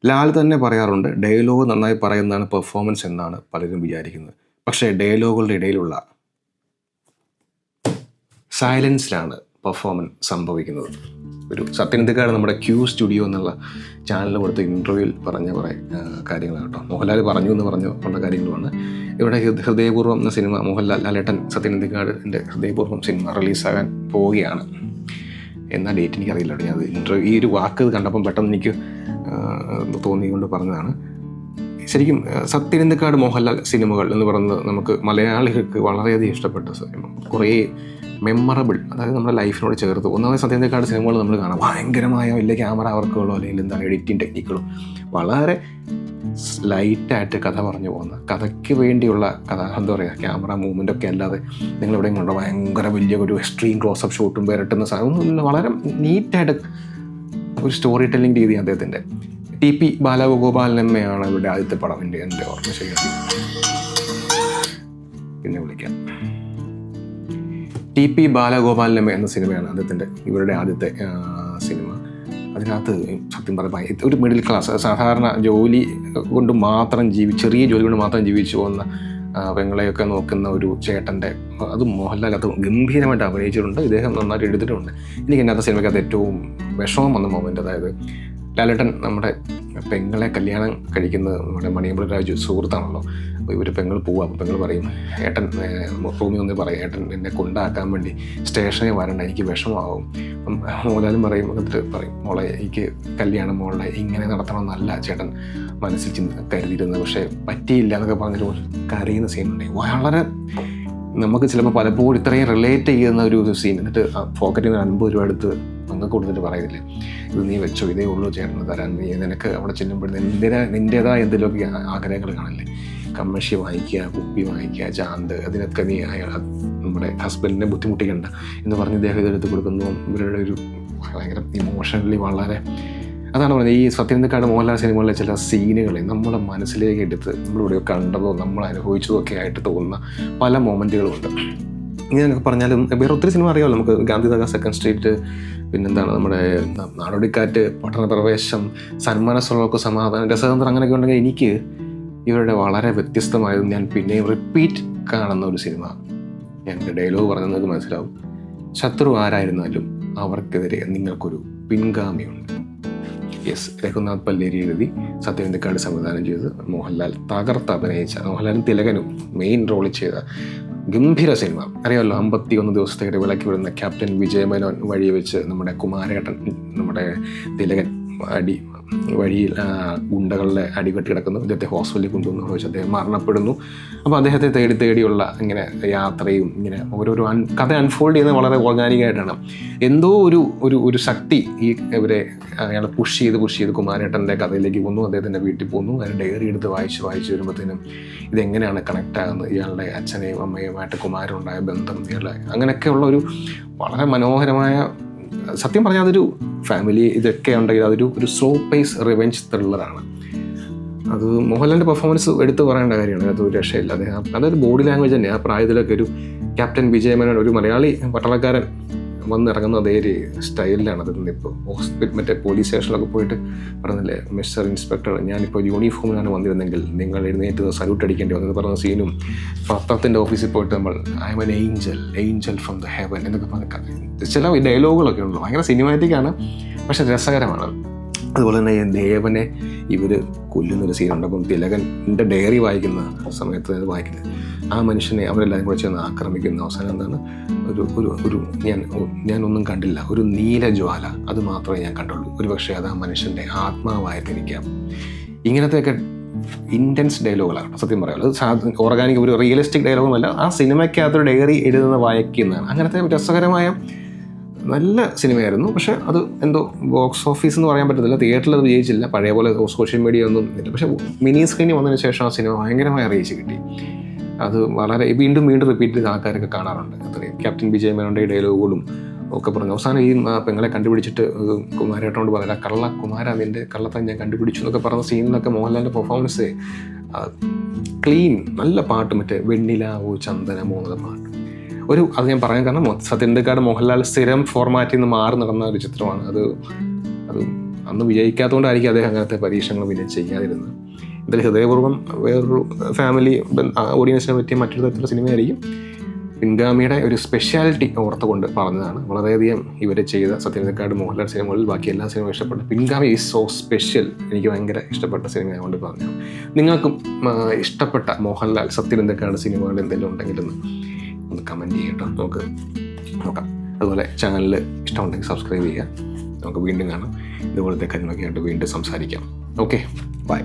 ലാൽ തന്നെ പറയാറുണ്ട്, ഡയലോഗ് നന്നായി പറയുന്നതാണ് പെർഫോമൻസ് എന്നാണ് പലരും വിചാരിക്കുന്നത്. പക്ഷേ ഡയലോഗുകളുടെ ഇടയിലുള്ള സൈലൻസിലാണ് പെർഫോമൻസ് സംഭവിക്കുന്നത്. ഒരു സത്യനന്ദിക്കാട് നമ്മുടെ ക്യൂ സ്റ്റുഡിയോ എന്നുള്ള ചാനലിൽ കൊടുത്ത ഇൻ്റർവ്യൂവിൽ പറഞ്ഞ കുറേ കാര്യങ്ങളാണ് കേട്ടോ. മോഹൻലാൽ പറഞ്ഞു എന്ന് ഉള്ള കാര്യങ്ങളുമാണ്. ഇവിടെ ഹൃദയപൂർവ്വം എന്ന സിനിമ, ലാലേട്ടൻ സത്യനന്ദിക്കാടിൻ്റെ ഹൃദയപൂർവ്വം സിനിമ റിലീസാകാൻ പോവുകയാണ്. എന്നാ ഡേറ്റ് എനിക്കറിയില്ല കേട്ടോ. ഞാൻ ഇൻ്റർവ്യൂ ഈ ഒരു വാക്ക് കണ്ടപ്പം പെട്ടെന്ന് എനിക്ക് തോന്നിക്കൊണ്ട് പറഞ്ഞതാണ്. ശരിക്കും സത്യനന്ദിക്കാട് മോഹൻലാൽ സിനിമകൾ എന്ന് പറയുന്നത് നമുക്ക് മലയാളികൾക്ക് വളരെയധികം ഇഷ്ടപ്പെട്ട സിനിമ, കുറേ മെമ്മറബിൾ, അതായത് നമ്മുടെ ലൈഫിനോട് ചേർത്ത്. ഒന്നാമത് സത്യനന്ദിക്കാട് സിനിമകൾ നമ്മൾ കാണാം, ഭയങ്കരമായ വലിയ ക്യാമറ വർക്കുകളോ അല്ലെങ്കിൽ എന്താണ് എഡിറ്റിംഗ് ടെക്നിക്കുകളോ, വളരെ ലൈറ്റായിട്ട് കഥ പറഞ്ഞു പോകുന്ന, കഥയ്ക്ക് വേണ്ടിയുള്ള കഥ, എന്താ പറയുക, ക്യാമറ മൂവ്മെൻ്റ് ഒക്കെ അല്ലാതെ നിങ്ങളെവിടെയും കൊണ്ടോ ഭയങ്കര വലിയ ഒരു എക്സ്ട്രീം ക്ലോസപ്പ് ഷോട്ടും വരട്ടുന്ന സാധനം ഒന്നുമില്ല. വളരെ നീറ്റായിട്ട് ഒരു സ്റ്റോറി ടെല്ലിംഗ് രീതി അദ്ദേഹത്തിൻ്റെ. ടി.പി. ബാലഗോപാലനമ്മയാണ് ഇവിടെ ആദ്യത്തെ പടം, എൻ്റെ ഓർമ്മ ശരിയാണ്. പിന്നെ വിളിക്കാം. ടി.പി. ബാലഗോപാലനമ്മ എന്ന സിനിമയാണ് അദ്ദേഹത്തിൻ്റെ ഇവരുടെ ആദ്യത്തെ സിനിമ. അതിനകത്ത് സത്യം പറയുമ്പോൾ ഒരു മിഡിൽ ക്ലാസ്, സാധാരണ ജോലി കൊണ്ട് മാത്രം ചെറിയ ജോലി കൊണ്ട് മാത്രം ജീവിച്ചു പോകുന്ന പെങ്ങളെയൊക്കെ നോക്കുന്ന ഒരു ചേട്ടൻ്റെ, അത് മോഹൻലാൽ അത് ഗംഭീരമായിട്ട് അഭിനയിച്ചിട്ടുണ്ട്. ഇദ്ദേഹം നന്നായിട്ട് എടുത്തിട്ടുണ്ട്. എനിക്ക് അതിനകത്ത് സിനിമയ്ക്കകത്ത് ഏറ്റവും വിഷമം വന്ന മൊമെൻ്റ്, അതായത് ലാലേട്ടൻ നമ്മുടെ പെങ്ങളെ കല്യാണം കഴിക്കുന്നത് നമ്മുടെ മണിയമ്പള രാജു സുഹൃത്താണല്ലോ. അപ്പോൾ ഇവർ പെങ്ങൾ പോവുക. അപ്പോൾ പെങ്ങൾ പറയും, ഏട്ടൻ റൂമിൽ ഒന്ന് പറയും, ഏട്ടൻ എന്നെ കൊണ്ടാക്കാൻ വേണ്ടി സ്റ്റേഷനിൽ വരണ്ട, എനിക്ക് വിഷമമാവും. അപ്പം മോഹൻലാലും എന്നിട്ട് പറയും, മോളെ എനിക്ക് കല്യാണം മോളെ ഇങ്ങനെ നടത്തണമെന്നല്ല ചേട്ടൻ മനസ്സിൽ കരുതിയിരുന്നത്, പക്ഷേ പറ്റിയില്ല എന്നൊക്കെ പറഞ്ഞിട്ട് കരയുന്ന സീനുണ്ടെങ്കിൽ വളരെ നമുക്ക് ചിലപ്പോൾ പലപ്പോഴും ഇത്രയും റിലേറ്റ് ചെയ്യുന്ന ഒരു സീൻ. എന്നിട്ട് പോക്കറ്റിൽ നിന്ന് 50 രൂപ എടുത്ത് നിങ്ങൾക്ക് കൊടുത്തിട്ട് പറയുന്നില്ലേ, ഇത് നീ വെച്ചോ, ഇതേ ഉള്ളൂ ചേട്ടന് തരാൻ, നീ നിനക്ക് അവിടെ ചെല്ലുമ്പോഴത്തേന് നിൻ്റേതായ എന്തെങ്കിലുമൊക്കെ ആഗ്രഹങ്ങൾ കാണില്ലേ, കമ്മശി വാങ്ങിക്കുക, കുപ്പി വാങ്ങിക്കുക, ചാന്ത്, അതിനൊക്കെ നീ നമ്മുടെ ഹസ്ബൻഡിനെ ബുദ്ധിമുട്ടിക്കണ്ട എന്ന് പറഞ്ഞ് ഇദ്ദേഹം ഇതെടുത്ത് കൊടുക്കുന്നു. ഇവരുടെ ഒരു ഭയങ്കര ഇമോഷണലി വളരെ, അതാണ് പറയുന്നത്, ഈ സത്യനന്ദിക്കാട് മോഹൻലാൽ സിനിമകളിലെ ചില സീനുകളെ നമ്മളെ മനസ്സിലേക്ക് എടുത്ത് നമ്മളിവിടെ കണ്ടതോ നമ്മൾ അനുഭവിച്ചതോ ഒക്കെ ആയിട്ട് തോന്നുന്ന പല മൊമെൻറ്റുകളുമുണ്ട്. ഇങ്ങനെയൊക്കെ പറഞ്ഞാലും വേറെ ഒത്തിരി സിനിമ അറിയാമല്ലോ നമുക്ക്. ഗാന്ധിനഗർ, സെക്കൻഡ് സ്ട്രീറ്റ്, പിന്നെന്താണ് നമ്മുടെ നാടോടിക്കാറ്റ്, പട്ടണപ്രവേശം, സന്മാനസ്വളക്ക് സമാധാനം, രസതന്ത്രം, അങ്ങനെയൊക്കെ ഉണ്ടെങ്കിൽ എനിക്ക് ഇവരുടെ വളരെ വ്യത്യസ്തമായതും ഞാൻ പിന്നെയും റിപ്പീറ്റ് കാണുന്ന ഒരു സിനിമ, ഞാൻ എൻ്റെ ഡയലോഗ് പറഞ്ഞത് മനസ്സിലാവും. ശത്രു ആരായിരുന്നാലും അവർക്കെതിരെ നിങ്ങൾക്കൊരു പിൻഗാമിയുണ്ട്. യെസ്, രഘുനാഥ് പല്ലേരി എഴുതി, സത്യനന്ദിക്കാട് സംവിധാനം ചെയ്ത് മോഹൻലാൽ തകർത്ത് അഭിനയിച്ച, മോഹൻലാലും തിലകനും മെയിൻ റോളിൽ ചെയ്ത ഗംഭീര സിനിമ അറിയാമല്ലോ. 51 ദിവസത്തെ ഇടവേളയ്ക്ക് വരുന്ന ക്യാപ്റ്റൻ വിജയമേനോൻ വഴി വെച്ച് നമ്മുടെ കുമാരേട്ടൻ, നമ്മുടെ തിലകൻ വഴിയിൽ ഗുണ്ടകളുടെ അടിപെട്ടി കിടക്കുന്നു. അദ്ദേഹത്തെ ഹോസ്പിറ്റലിൽ കൊണ്ടുവന്ന് വെച്ച് അദ്ദേഹം മരണപ്പെടുന്നു. അപ്പോൾ അദ്ദേഹത്തെ തേടിയുള്ള ഇങ്ങനെ യാത്രയും ഇങ്ങനെ ഓരോരോ കഥ അൺഫോൾഡ് ചെയ്യുന്നത് വളരെ ഓർഗാനിക്കായിട്ടാണ്. എന്തോ ഒരു ശക്തി ഇവരെ അയാളെ പുഷ് ചെയ്ത് കുമാരേട്ടൻ്റെ കഥയിലേക്ക് പോകുന്നു. അദ്ദേഹത്തിൻ്റെ വീട്ടിൽ പോകുന്നു. അതിന് ഡയറി എടുത്ത് വായിച്ച് വരുമ്പോഴത്തേനും ഇതെങ്ങനെയാണ് കണക്റ്റ് ആകുന്നത്, ഇയാളുടെ അച്ഛനെയും അമ്മയുമായിട്ട് കുമാരനുണ്ടായ ബന്ധം, ഇയാളുടെ അങ്ങനെയൊക്കെയുള്ള ഒരു വളരെ മനോഹരമായ, സത്യം പറഞ്ഞാൽ അതൊരു ഫാമിലി ഇതൊക്കെ ഉണ്ടെങ്കിൽ അതൊരു സ്ലോ പേസ് റിവെഞ്ച് ത്രില്ലറാണ്. അത് മോഹൻലാലിൻ്റെ പെർഫോമൻസ് എടുത്ത് പറയേണ്ട കാര്യമാണ്. അതൊരു രക്ഷയില്ല. അദ്ദേഹം അതൊരു ബോഡി ലാംഗ്വേജ് തന്നെ. ആ പ്രായത്തിലൊക്കെ ഒരു ക്യാപ്റ്റൻ വിജയമേനോൻ, ഒരു മലയാളി പട്ടാളക്കാരൻ വന്നിറങ്ങുന്ന അതേ ഒരു സ്റ്റൈലിലാണ് അത്. ഇപ്പോൾ മറ്റേ പോലീസ് സ്റ്റേഷനിലൊക്കെ പോയിട്ട് പറഞ്ഞില്ലേ, മിസ്റ്റർ ഇൻസ്പെക്ടർ, ഞാനിപ്പോൾ യൂണിഫോമിലാണ് വന്നിരുന്നെങ്കിൽ നിങ്ങൾ എഴുന്നേറ്റ് സല്യൂട്ട് അടിക്കേണ്ടി വന്നത് പറഞ്ഞ സീനും, പത്രത്തിൻ്റെ ഓഫീസിൽ പോയിട്ട് നമ്മൾ I M N Angel from the heaven എന്നൊക്കെ പറഞ്ഞ ചില ഡയലോഗുകളൊക്കെ ഉള്ളൂ. ഭയങ്കര സിനിമാറ്റിക്കാണ്, പക്ഷെ രസകരമാണ്. അതുപോലെ തന്നെ ദേവനെ ഇവർ കൊല്ലുന്നൊരു സീനുണ്ട്. അപ്പം തിലകൻ്റെ ഡയറി വായിക്കുന്ന സമയത്ത് അത് വായിക്കുന്നത്, ആ മനുഷ്യനെ അവരെല്ലാവരും കൂടെ ചേർന്ന് ആക്രമിക്കുന്ന അവസാനം എന്താണ്, ഒരു ഞാനൊന്നും കണ്ടില്ല, ഒരു നീല ജ്വാല, അത് മാത്രമേ ഞാൻ കണ്ടുള്ളൂ, ഒരു പക്ഷേ അത് ആ മനുഷ്യൻ്റെ ആത്മാവായിരുന്നിരിക്കാം. ഇങ്ങനത്തെയൊക്കെ ഇൻറ്റൻസ് ഡയലോഗുകളാണ് സത്യം പറയാമല്ലോ. അത് ഓർഗാനിക്, ഒരു റിയലിസ്റ്റിക് ഡയലോഗുമല്ല, ആ സിനിമയ്ക്കകത്തൊരു ഡയറി എഴുതുന്ന വായിക്കുന്നതാണ്. അങ്ങനത്തെ രസകരമായ നല്ല സിനിമയായിരുന്നു. പക്ഷേ അത് എന്തോ ബോക്സ് ഓഫീസ് എന്ന് പറയാൻ പറ്റത്തില്ല, തിയേറ്ററിൽ അത് വിജയിച്ചില്ല, പഴയ പോലെ സോഷ്യൽ മീഡിയ ഒന്നും ഇല്ല. പക്ഷേ മിനി സ്ക്രീനിൽ വന്നതിന് ശേഷം ആ സിനിമ ഭയങ്കരമായ റീച്ച് കിട്ടി. അത് വളരെ വീണ്ടും റിപ്പീറ്റ് ചെയ്ത് ആൾക്കാരൊക്കെ കാണാറുണ്ട്. അത്രയും ക്യാപ്റ്റൻ വിജയമേനോൻ്റെ ഡയലോഗുകളും ഒക്കെ പറഞ്ഞു. അവസാനം ഈ പെങ്ങളെ കണ്ടുപിടിച്ചിട്ട് കുമാരേട്ടനോട് പറയാം, കുമാര നിൻ്റെ കള്ളത്തെ ഞാൻ കണ്ടുപിടിച്ചു എന്നൊക്കെ പറഞ്ഞ സീനിലൊക്കെ മോഹൻലാലിൻ്റെ പെർഫോമൻസ് ക്ലീൻ, നല്ല പാട്ട്, മറ്റേ വെണ്ണിലാവോ ചന്ദനമോ എന്ന പാട്ട്. അത് ഞാൻ പറയാൻ കാരണം സത്യനന്ദിക്കാട് മോഹൻലാൽ സ്ഥിരം ഫോർമാറ്റിൽ നിന്ന് മാറി നടന്ന ഒരു ചിത്രമാണ്. അത് അന്ന് വിജയിക്കാത്തതുകൊണ്ടായിരിക്കും അദ്ദേഹം അങ്ങനത്തെ പരീക്ഷണങ്ങൾ പിന്നെ ചെയ്യാതിരുന്നത്. എന്തായാലും ഹൃദയപൂർവ്വം വേറൊരു ഫാമിലി ഓഡിയൻസിനെ പറ്റിയ മറ്റൊരു തരത്തിലുള്ള സിനിമയായിരിക്കും. പിൻഗാമിയുടെ ഒരു സ്പെഷ്യാലിറ്റി ഓർത്തുകൊണ്ട് പറഞ്ഞതാണ്. വളരെയധികം ഇവർ ചെയ്ത സത്യനന്ദിക്കാട് മോഹൻലാൽ സിനിമകളിൽ ബാക്കി എല്ലാ സിനിമയും ഇഷ്ടപ്പെട്ടു. പിൻഗാമി ഈസ് സോ സ്പെഷ്യൽ. എനിക്ക് ഭയങ്കര ഇഷ്ടപ്പെട്ട സിനിമയായതുകൊണ്ട് പറഞ്ഞു. നിങ്ങൾക്കും ഇഷ്ടപ്പെട്ട മോഹൻലാൽ സത്യനന്ദിക്കാട് സിനിമകൾ എന്തെങ്കിലും ഉണ്ടെങ്കിലൊന്ന് ഒന്ന് കമൻറ്റ് ചെയ്യട്ടോ, നമുക്ക് നോക്കാം. അതുപോലെ ചാനലിൽ ഇഷ്ടമുണ്ടെങ്കിൽ സബ്സ്ക്രൈബ് ചെയ്യുക. നമുക്ക് വീണ്ടും കാണാം. ഇതുപോലത്തെ കാര്യങ്ങളൊക്കെ ആയിട്ട് വീണ്ടും സംസാരിക്കാം. Okay, by.